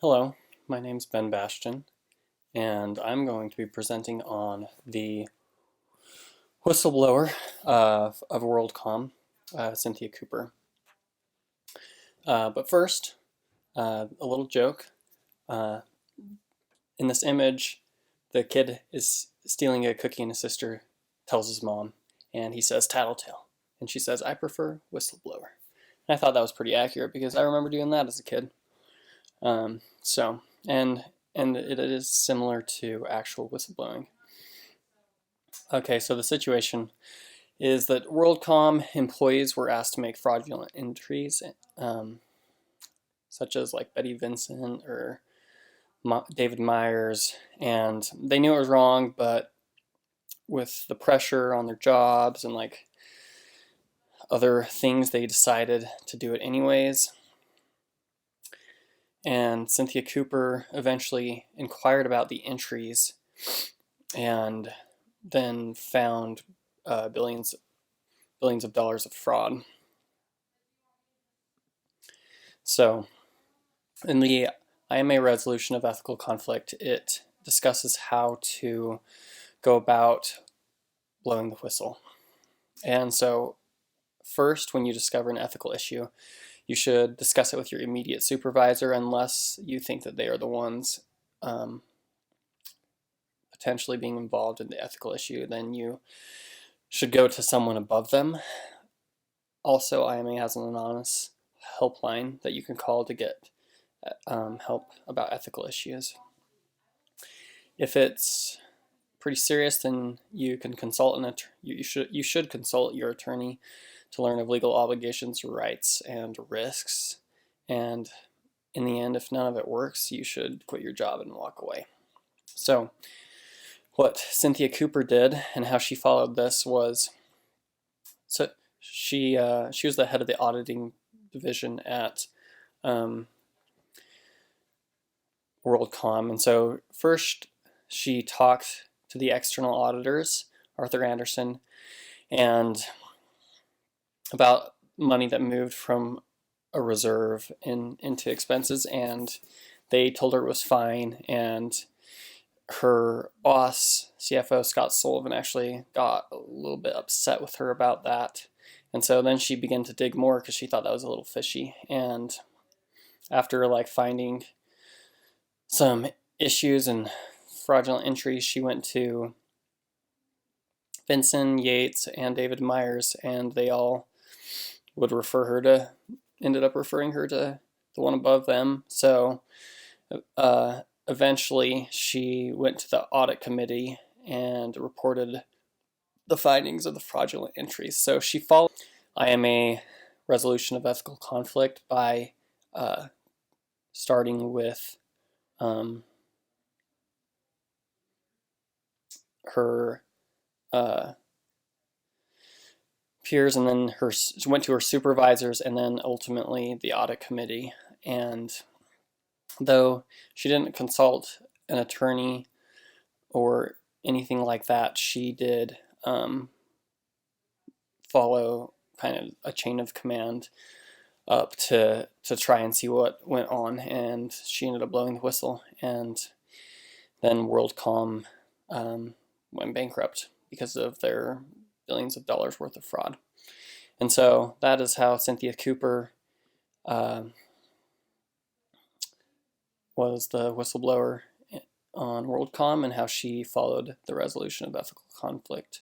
Hello, my name's Ben Bastian, and I'm going to be presenting on the whistleblower of WorldCom, Cynthia Cooper. But first, a little joke. Uh, in this image, the kid is stealing a cookie and his sister tells his mom, and he says tattletale. And she says, I prefer whistleblower. And I thought that was pretty accurate because I remember doing that as a kid. Um, so, and and it is similar to actual whistleblowing. Okay, so the situation is that WorldCom employees were asked to make fraudulent entries, um, such as like Betty Vincent or David Myers, and they knew it was wrong, but with the pressure on their jobs and like other things, they decided to do it anyways. And Cynthia Cooper eventually inquired about the entries and then found billions of dollars of fraud. So in the IMA resolution of ethical conflict, it discusses how to go about blowing the whistle. And so first, when you discover an ethical issue, you should discuss it with your immediate supervisor unless you think that they are the ones potentially being involved in the ethical issue. Then you should go to someone above them. Also, IMA has an anonymous helpline that you can call to get help about ethical issues. If it's pretty serious, then you can consult you should consult your attorney to learn of legal obligations, rights, and risks. And in the end, if none of it works, you should quit your job and walk away. So, what Cynthia Cooper did and how she followed this was, so she was the head of the auditing division at WorldCom, and so first she talked to the external auditors, Arthur Anderson, and about money that moved from a reserve into expenses, and they told her it was fine. And her boss, CFO Scott Sullivan, actually got a little bit upset with her about that. And so then she began to dig more because she thought that was a little fishy. And after like finding some issues and fraudulent entries, she went to Vincent Yates and David Myers, and they all ended up referring her to the one above them. So eventually she went to the audit committee and reported the findings of the fraudulent entries. So she followed IMA resolution of ethical conflict by starting with her peers, and then she went to her supervisors, and then ultimately the audit committee. And though she didn't consult an attorney or anything like that, she did follow kind of a chain of command up to try and see what went on, and she ended up blowing the whistle, and then WorldCom went bankrupt because of their billions of dollars worth of fraud. And so that is how Cynthia Cooper was the whistleblower on WorldCom, and how she followed the resolution of ethical conflict